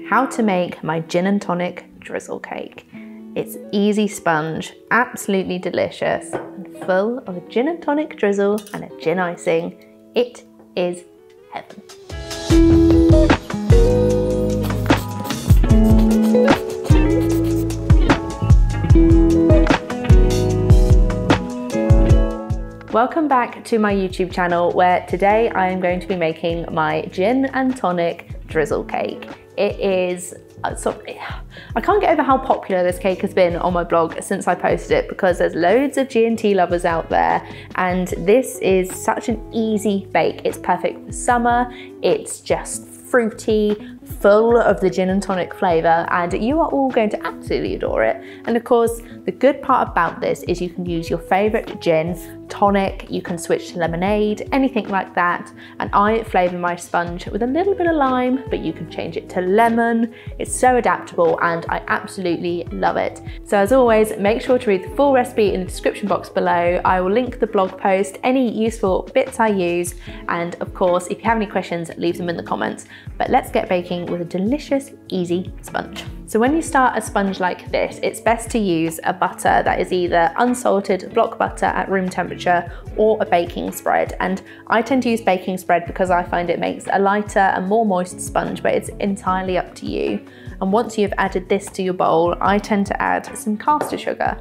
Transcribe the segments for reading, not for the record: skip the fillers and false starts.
how to make my gin and tonic drizzle cake. It's easy sponge, absolutely delicious, and full of a gin and tonic drizzle and a gin icing. It is heaven. Welcome back to my YouTube channel, where today I am going to be making my gin and tonic drizzle cake. It is, I can't get over how popular this cake has been on my blog since I posted it, because there's loads of G&T lovers out there, and this is such an easy bake. It's perfect for summer, it's just fruity, full of the gin and tonic flavour, and you are all going to absolutely adore it. And of course, the good part about this is you can use your favourite gin, tonic, you can switch to lemonade, anything like that. And I flavour my sponge with a little bit of lime, but you can change it to lemon. It's so adaptable and I absolutely love it. So as always, make sure to read the full recipe in the description box below. I will link the blog post, any useful bits I use, and of course, if you have any questions, leave them in the comments. But let's get baking with a delicious, easy sponge. So when you start a sponge like this, it's best to use a butter that is either unsalted block butter at room temperature or a baking spread. And I tend to use baking spread because I find it makes a lighter and more moist sponge, but it's entirely up to you. And once you've added this to your bowl, I tend to add some caster sugar.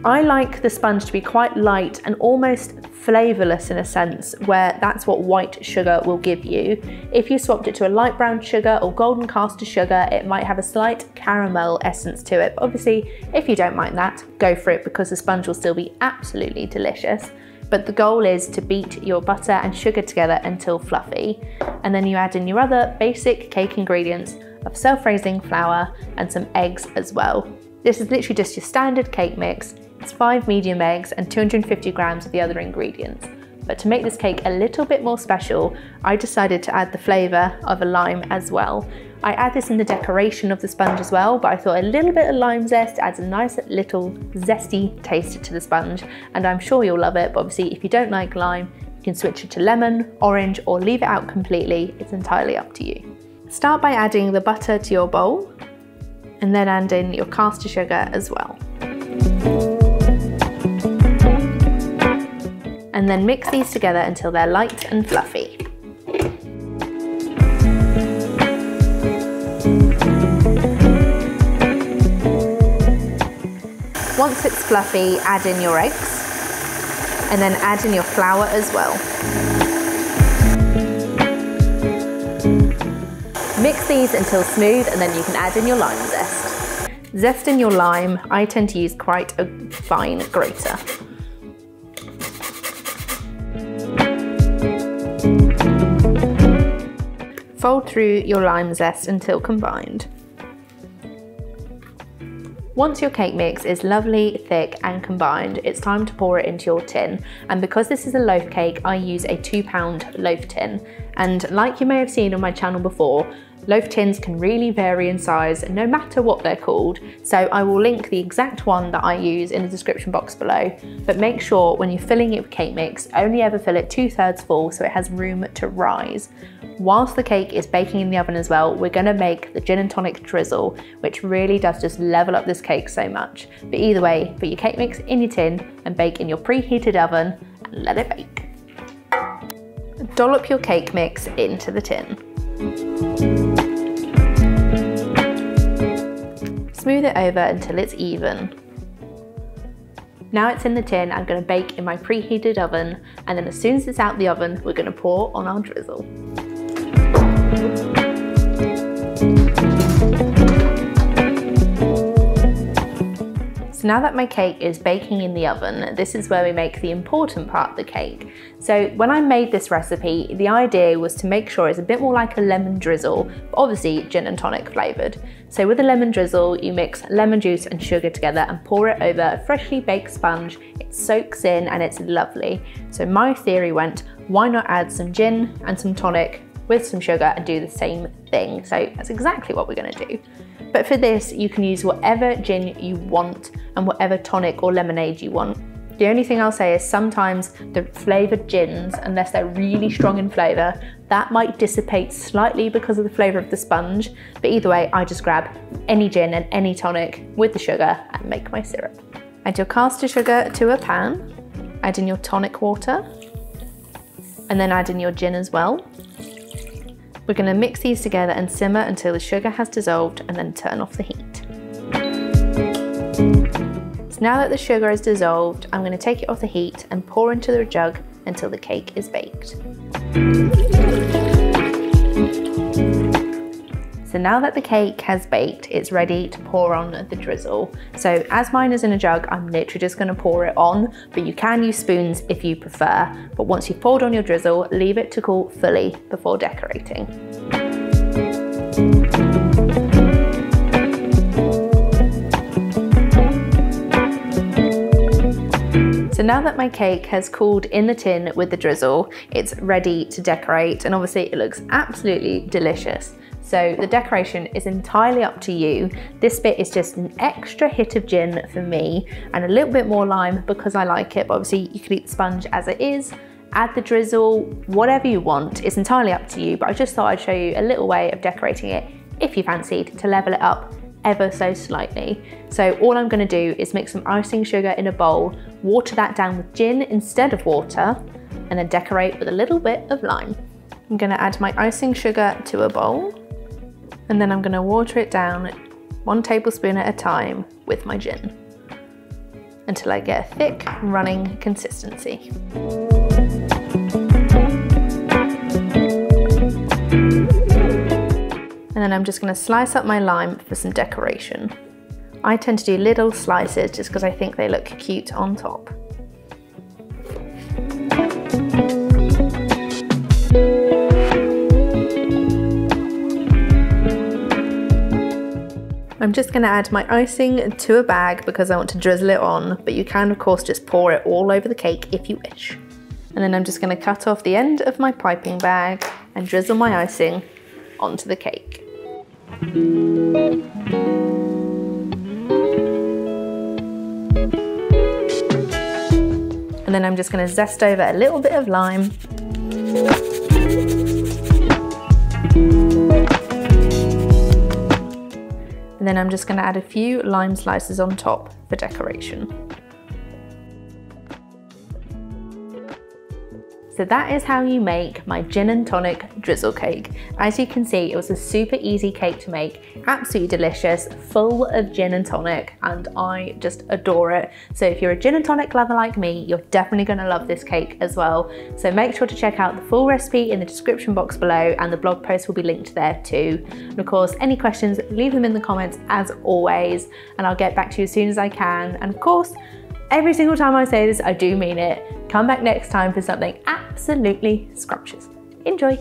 I like the sponge to be quite light and almost flavourless in a sense, where that's what white sugar will give you. If you swapped it to a light brown sugar or golden caster sugar, it might have a slight caramel essence to it. But obviously, if you don't mind that, go for it, because the sponge will still be absolutely delicious. But the goal is to beat your butter and sugar together until fluffy. And then you add in your other basic cake ingredients of self-raising flour and some eggs as well. This is literally just your standard cake mix. It's 5 medium eggs and 250 grams of the other ingredients. But to make this cake a little bit more special, I decided to add the flavour of a lime as well. I add this in the decoration of the sponge as well, but I thought a little bit of lime zest adds a nice little zesty taste to the sponge, and I'm sure you'll love it. But obviously, if you don't like lime, you can switch it to lemon, orange, or leave it out completely. It's entirely up to you. Start by adding the butter to your bowl, and then add in your caster sugar as well. And then mix these together until they're light and fluffy. Once it's fluffy, add in your eggs, and then add in your flour as well. Mix these until smooth, and then you can add in your lime zest. Zest in your lime, I tend to use quite a fine grater. Fold through your lime zest until combined. Once your cake mix is lovely, thick and combined, it's time to pour it into your tin. And because this is a loaf cake, I use a 2-pound loaf tin. And like you may have seen on my channel before, loaf tins can really vary in size no matter what they're called. So I will link the exact one that I use in the description box below. But make sure when you're filling it with cake mix, only ever fill it 2/3 full so it has room to rise. Whilst the cake is baking in the oven as well, we're going to make the gin and tonic drizzle, which really does just level up this cake so much. But either way, put your cake mix in your tin and bake in your preheated oven and let it bake. Dollop your cake mix into the tin. Smooth it over until it's even. Now it's in the tin, I'm going to bake in my preheated oven, and then as soon as it's out the oven, we're going to pour on our drizzle. So now that my cake is baking in the oven, this is where we make the important part of the cake. So when I made this recipe, the idea was to make sure it's a bit more like a lemon drizzle, but obviously gin and tonic flavoured. So with a lemon drizzle, you mix lemon juice and sugar together and pour it over a freshly baked sponge. It soaks in and it's lovely. So my theory went, why not add some gin and some tonic with some sugar and do the same thing? So that's exactly what we're going to do. But for this, you can use whatever gin you want and whatever tonic or lemonade you want. The only thing I'll say is sometimes the flavoured gins, unless they're really strong in flavour, That might dissipate slightly because of the flavour of the sponge, but either way, I just grab any gin and any tonic with the sugar and make my syrup. Add your caster sugar to a pan, add in your tonic water, and then add in your gin as well. We're going to mix these together and simmer until the sugar has dissolved and then turn off the heat. So now that the sugar is dissolved, I'm going to take it off the heat and pour into the jug until the cake is baked. So now that the cake has baked, it's ready to pour on the drizzle. So as mine is in a jug, I'm literally just going to pour it on, but you can use spoons if you prefer. But once you've poured on your drizzle, leave it to cool fully before decorating. So now that my cake has cooled in the tin with the drizzle, it's ready to decorate, and obviously it looks absolutely delicious. So the decoration is entirely up to you. This bit is just an extra hit of gin for me and a little bit more lime because I like it, but obviously you could eat the sponge as it is, add the drizzle, whatever you want. It's entirely up to you, but I just thought I'd show you a little way of decorating it if you fancied to level it up ever so slightly. So all I'm going to do is mix some icing sugar in a bowl, water that down with gin instead of water, and then decorate with a little bit of lime. I'm going to add my icing sugar to a bowl, and then I'm going to water it down 1 tablespoon at a time with my gin until I get a thick running consistency. And then I'm just going to slice up my lime for some decoration. I tend to do little slices just because I think they look cute on top. I'm just going to add my icing to a bag because I want to drizzle it on, but you can of course just pour it all over the cake if you wish. And then I'm just going to cut off the end of my piping bag and drizzle my icing onto the cake. And then I'm just going to zest over a little bit of lime. And then I'm just going to add a few lime slices on top for decoration. So that is how you make my gin and tonic drizzle cake. As you can see, it was a super easy cake to make, absolutely delicious, full of gin and tonic, and I just adore it. So if you're a gin and tonic lover like me, you're definitely gonna love this cake as well. So make sure to check out the full recipe in the description box below, and the blog post will be linked there too. And of course, any questions, leave them in the comments as always, and I'll get back to you as soon as I can. And of course, every single time I say this, I do mean it. Come back next time for something absolutely scrumptious. Enjoy.